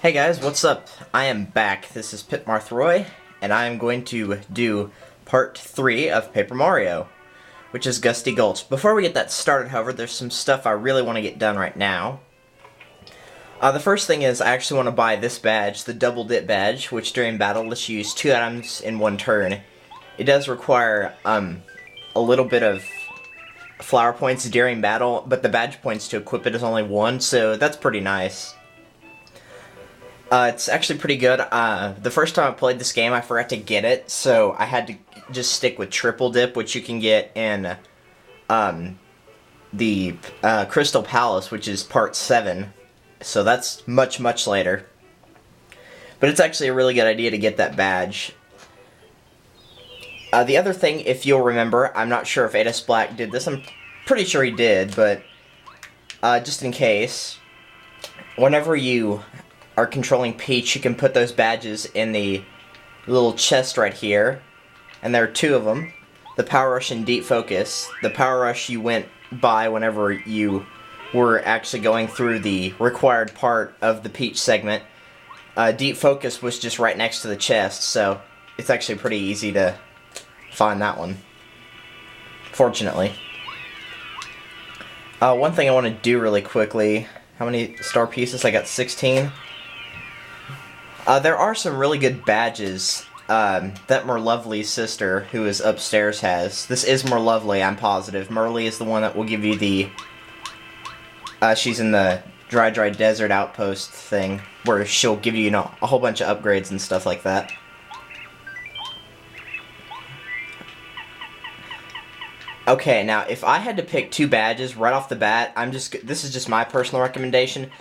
Hey guys, what's up? I am back. This is Pit Marthroy, and I am going to do part 3 of Paper Mario, which is Gusty Gulch. Before we get that started, however, there's some stuff I really want to get done right now. The first thing is I actually want to buy this badge, the Double Dip badge, which during battle lets you use 2 items in one turn. It does require a little bit of flower points during battle, but the badge points to equip it is only 1, so that's pretty nice. It's actually pretty good. The first time I played this game, I forgot to get it, so I had to just stick with Triple Dip, which you can get in the Crystal Palace, which is part 7. So that's much, much later. But it's actually a really good idea to get that badge. The other thing, if you'll remember, I'm not sure if Adis Black did this. I'm pretty sure he did, but just in case, whenever you are controlling Peach, you can put those badges in the little chest right here, and there are 2 of them, the Power Rush and Deep Focus. The Power Rush you went by whenever you were actually going through the required part of the Peach segment. Deep Focus was just right next to the chest, so it's actually pretty easy to find that one, fortunately. One thing I want to do really quickly, how many star pieces? I got 16. There are some really good badges that Merlovely's sister, who is upstairs, has. This is Merlovely, I'm positive. Merly is the one that will give you the... she's in the Dry Desert Outpost thing, where she'll give you, a whole bunch of upgrades and stuff like that. Okay, now, if I had to pick 2 badges right off the bat, this is just my personal recommendation.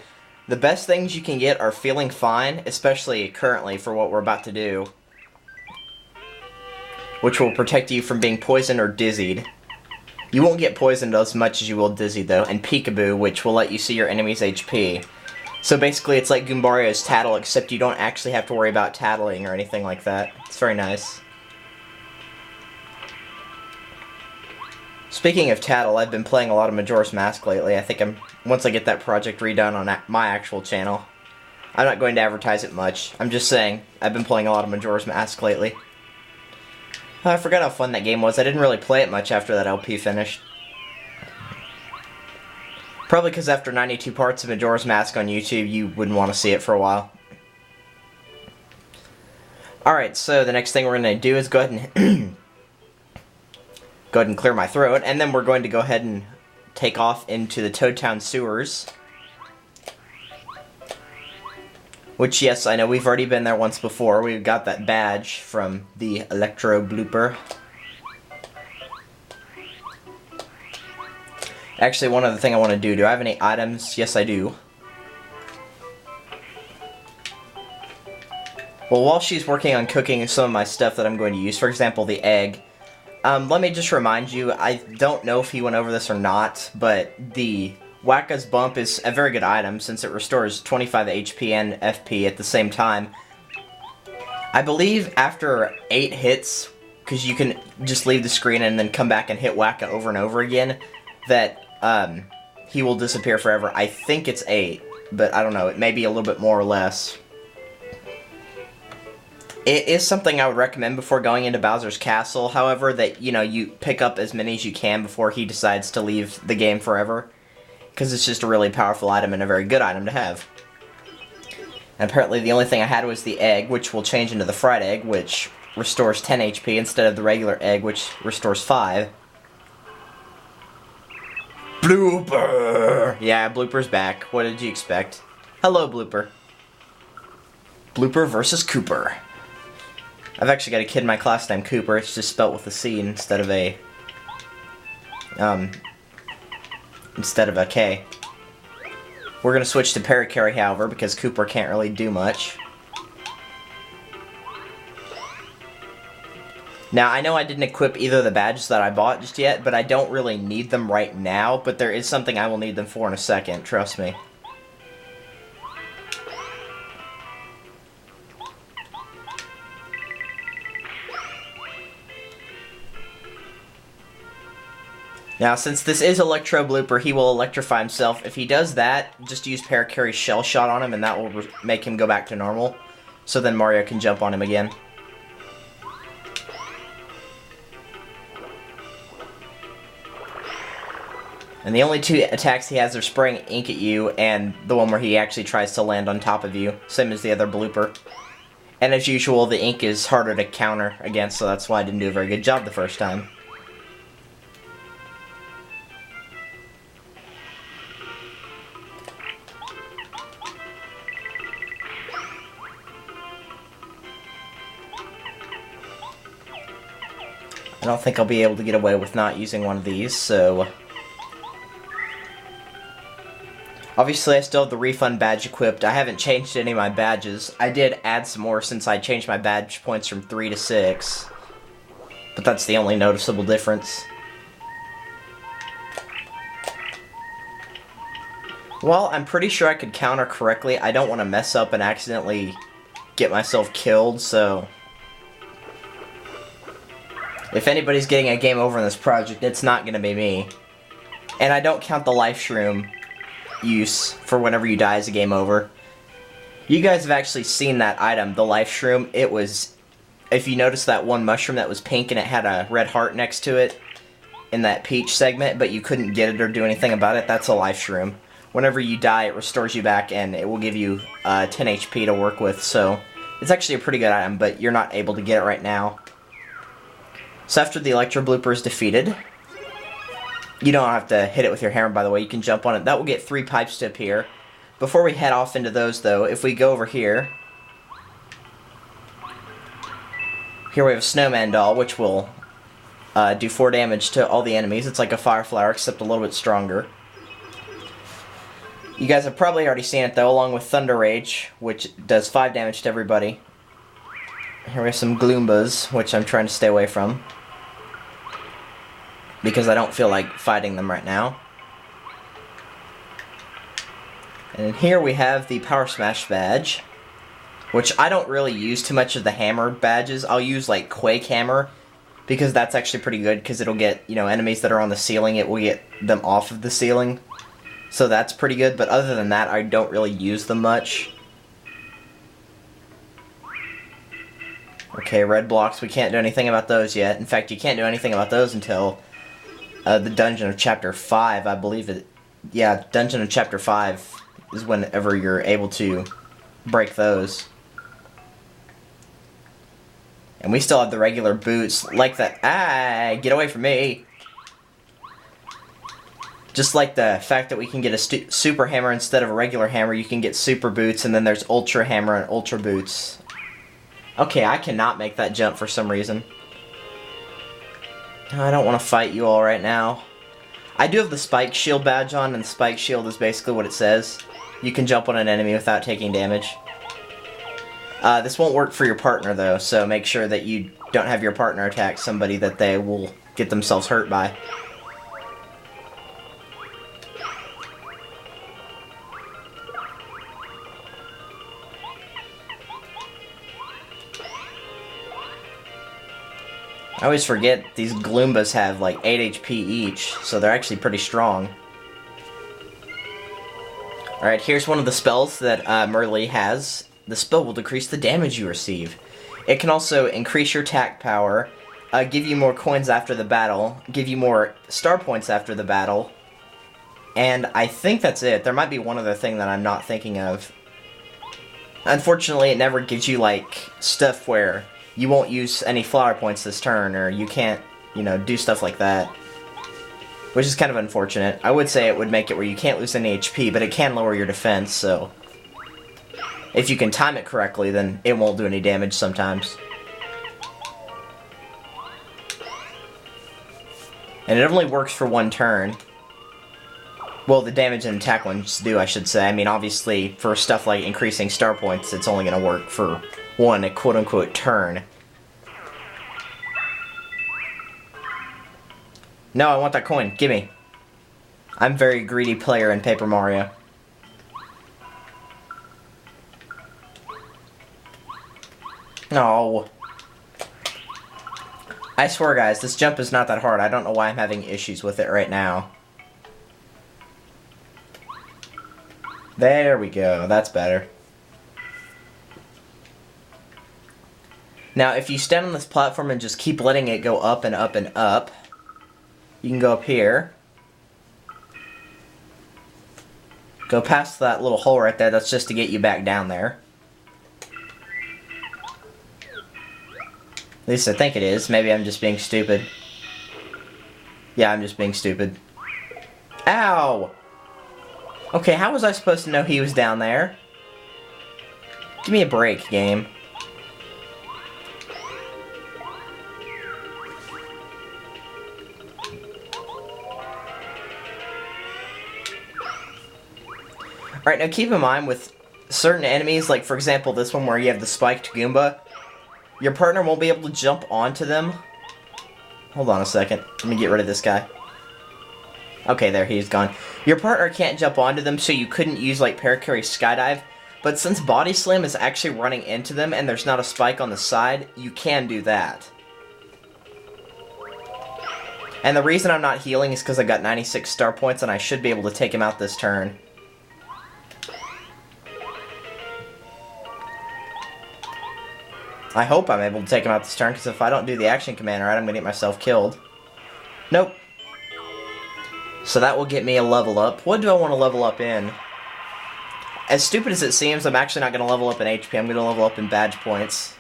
The best things you can get are Feeling Fine, especially currently for what we're about to do, which will protect you from being poisoned or dizzied. You won't get poisoned as much as you will dizzy, though, and Peekaboo, which will let you see your enemy's HP. So basically, it's like Goombario's Tattle, except you don't actually have to worry about tattling or anything like that. It's very nice. Speaking of Tattle, I've been playing a lot of Majora's Mask lately. I think once I get that project redone on my actual channel. I'm not going to advertise it much. I'm just saying, I've been playing a lot of Majora's Mask lately. I forgot how fun that game was. I didn't really play it much after that LP finished. Probably because after 92 parts of Majora's Mask on YouTube, you wouldn't want to see it for a while. Alright, so the next thing we're going to do is go ahead and... go ahead and clear my throat, and then we're going to go ahead and take off into the Toad Town sewers. Which, yes, I know we've already been there once before. We've got that badge from the Electro blooper. Actually, one other thing I want to do I have any items? Yes, I do. Well, while she's working on cooking some of my stuff that I'm going to use, for example, the egg, let me just remind you, I don't know if he went over this or not, but the Wacka's Bump is a very good item since it restores 25 HP and FP at the same time. I believe after 8 hits, because you can just leave the screen and then come back and hit Wacka over and over again, that he will disappear forever. I think it's 8, but I don't know, it may be a little bit more or less. It is something I would recommend before going into Bowser's Castle, however, that, you pick up as many as you can before he decides to leave the game forever. Because it's just a really powerful item and a very good item to have. And apparently the only thing I had was the egg, which will change into the fried egg, which restores 10 HP instead of the regular egg, which restores 5. Blooper! Yeah, Blooper's back. What did you expect? Hello, Blooper. Blooper versus Kooper. I've actually got a kid in my class named Cooper. It's just spelt with a C instead of a K. We're gonna switch to Parakarry, however, because Cooper can't really do much. Now, I know I didn't equip either of the badges that I bought just yet, but I don't really need them right now, but there is something I will need them for in a second, trust me. Now, since this is Electro Blooper, he will electrify himself. If he does that, just use Parakarry's Shell Shot on him, and that will make him go back to normal. So then Mario can jump on him again. And the only two attacks he has are spraying ink at you, and the one where he actually tries to land on top of you, same as the other blooper. And as usual, the ink is harder to counter against, so that's why I didn't do a very good job the first time. I don't think I'll be able to get away with not using one of these, so... Obviously, I still have the refund badge equipped. I haven't changed any of my badges. I did add some more since I changed my badge points from 3 to 6. But that's the only noticeable difference. Well, I'm pretty sure I could counter correctly. I don't want to mess up and accidentally get myself killed, so... If anybody's getting a game over in this project, it's not going to be me. And I don't count the life shroom use for whenever you die as a game over. You guys have actually seen that item, the life shroom. It was, if you notice that one mushroom that was pink and it had a red heart next to it in that peach segment, but you couldn't get it or do anything about it, that's a life shroom. Whenever you die, it restores you back and it will give you 10 HP to work with, so it's actually a pretty good item, but you're not able to get it right now. So after the Electro Blooper is defeated, you don't have to hit it with your hammer, by the way. You can jump on it. That will get 3 pipes to appear. Before we head off into those, though, if we go over here... Here we have a Snowman Doll, which will do 4 damage to all the enemies. It's like a Fire Flower, except a little bit stronger. You guys have probably already seen it, though, along with Thunder Rage, which does 5 damage to everybody. Here we have some Gloombas, which I'm trying to stay away from, because I don't feel like fighting them right now. And here we have the Power Smash badge, which I don't really use too much of the hammer badges. I'll use like Quake Hammer, because that's actually pretty good, because it'll get, you know, enemies that are on the ceiling, it will get them off of the ceiling. So that's pretty good, but other than that, I don't really use them much. Okay, red blocks, we can't do anything about those yet. In fact, you can't do anything about those until the Dungeon of Chapter 5, I believe it. Yeah, Dungeon of Chapter 5 is whenever you're able to break those. And we still have the regular boots, like that. Ah, get away from me! Just like the fact that we can get a super hammer instead of a regular hammer, you can get super boots, and then there's ultra hammer and ultra boots. Okay, I cannot make that jump for some reason. I don't want to fight you all right now. I do have the Spike Shield badge on, and the Spike Shield is basically what it says. You can jump on an enemy without taking damage. This won't work for your partner, though, so make sure that you don't have your partner attack somebody that they will get themselves hurt by. I always forget these Gloombas have like 8 HP each, so they're actually pretty strong. Alright, here's one of the spells that Merlee has. The spell will decrease the damage you receive. It can also increase your attack power, give you more coins after the battle, give you more star points after the battle, and I think that's it. There might be one other thing that I'm not thinking of. Unfortunately, it never gives you like stuff where you won't use any flower points this turn, or you can't, you know, do stuff like that. Which is kind of unfortunate. I would say it would make it where you can't lose any HP, but it can lower your defense, so... if you can time it correctly, then it won't do any damage sometimes. And it only works for 1 turn. Well, the damage and attack ones do, I should say. I mean, obviously, for stuff like increasing star points, it's only going to work for 1 quote-unquote turn. No, I want that coin. Gimme. I'm a very greedy player in Paper Mario. No. I swear, guys, this jump is not that hard. I don't know why I'm having issues with it right now. There we go. That's better. Now, if you stand on this platform and just keep letting it go up and up and up, you can go up here. Go past that little hole right there. That's just to get you back down there. At least I think it is. Maybe I'm just being stupid. Yeah, I'm just being stupid. Ow! Okay, how was I supposed to know he was down there? Give me a break, game. Alright, now keep in mind with certain enemies, like for example this one where you have the spiked Goomba, your partner won't be able to jump onto them. Hold on a second. Let me get rid of this guy. Okay, there, he's gone. Your partner can't jump onto them, so you couldn't use like Parakarry Skydive, but since Body Slam is actually running into them and there's not a spike on the side, you can do that. And the reason I'm not healing is because I got 96 star points and I should be able to take him out this turn. I hope I'm able to take him out this turn, because if I don't do the action command right, I'm going to get myself killed. Nope. So that will get me a level up. What do I want to level up in? As stupid as it seems, I'm actually not going to level up in HP. I'm going to level up in badge points.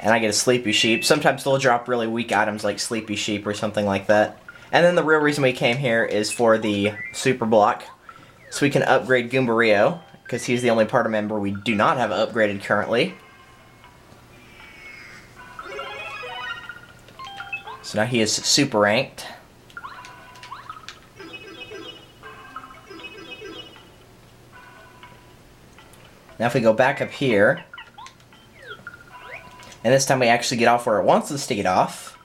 And I get a Sleepy Sheep. Sometimes they'll drop really weak items like Sleepy Sheep or something like that. And then the real reason we came here is for the Super Block. So we can upgrade Goombario, because he's the only party member we do not have upgraded currently. So now he is super ranked. Now if we go back up here, and this time we actually get off where it wants us to get off.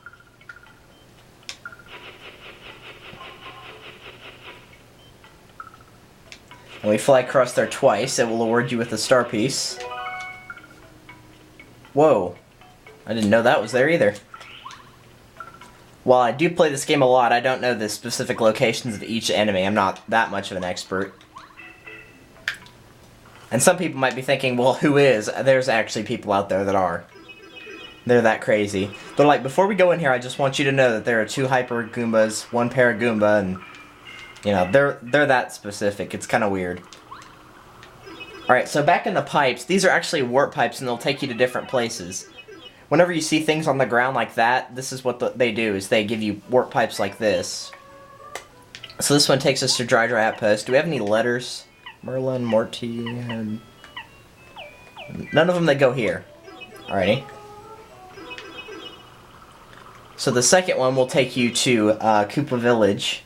And we fly across there twice, it will award you with a star piece. Whoa, I didn't know that was there either. While I do play this game a lot, I don't know the specific locations of each enemy. I'm not that much of an expert. And some people might be thinking, well, who is? There's actually people out there that are. They're that crazy. But like, before we go in here, I just want you to know that there are 2 Hyper Goombas, 1 Paragoomba, and you know, they're that specific. It's kind of weird. Alright, so back in the pipes, these are actually warp pipes and they'll take you to different places. Whenever you see things on the ground like that, this is what they do, is they give you warp pipes like this. So this one takes us to Dry Dry Outpost. Do we have any letters? Merlin, Morty, and none of them that go here. Alrighty. So the second one will take you to Koopa Village.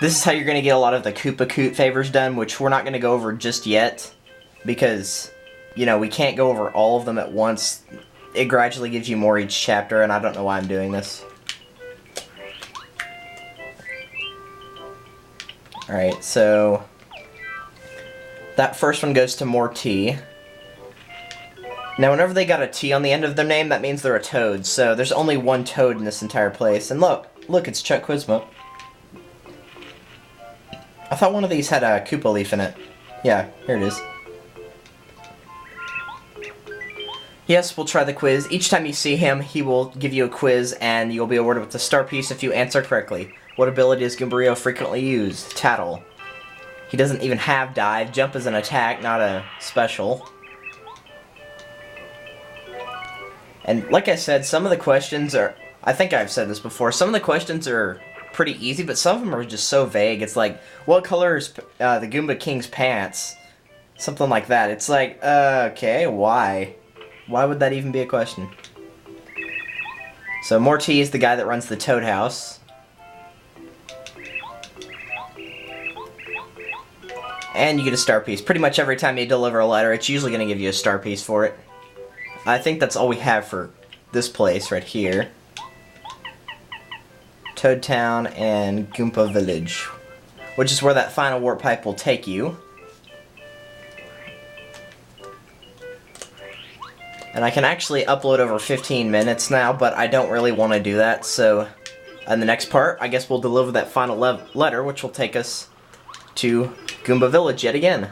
This is how you're going to get a lot of the Koopa Koot favors done, which we're not going to go over just yet, because, you know, we can't go over all of them at once. It gradually gives you more each chapter, and I don't know why I'm doing this. Alright, so that first one goes to Morty. Now, whenever they got a T on the end of their name, that means they're a Toad. So there's only one Toad in this entire place. And look, it's Chuck Quizmo. I thought one of these had a Koopa leaf in it. Yeah, here it is. Yes, we'll try the quiz. Each time you see him, he will give you a quiz, and you'll be awarded with a star piece if you answer correctly. What ability does Goombario frequently use? Tattle. He doesn't even have dive. Jump is an attack, not a special. And like I said, some of the questions are... I think I've said this before. Some of the questions are pretty easy, but some of them are just so vague. It's like, what color is the Goomba King's pants? Something like that. It's like, okay, why? Why would that even be a question? So Morty is the guy that runs the Toad House. And you get a star piece. Pretty much every time you deliver a letter, it's usually going to give you a star piece for it. I think that's all we have for this place right here. Toad Town and Goomba Village, which is where that final warp pipe will take you. And I can actually upload over 15 minutes now, but I don't really want to do that, so in the next part, I guess we'll deliver that final letter, which will take us to Goomba Village yet again.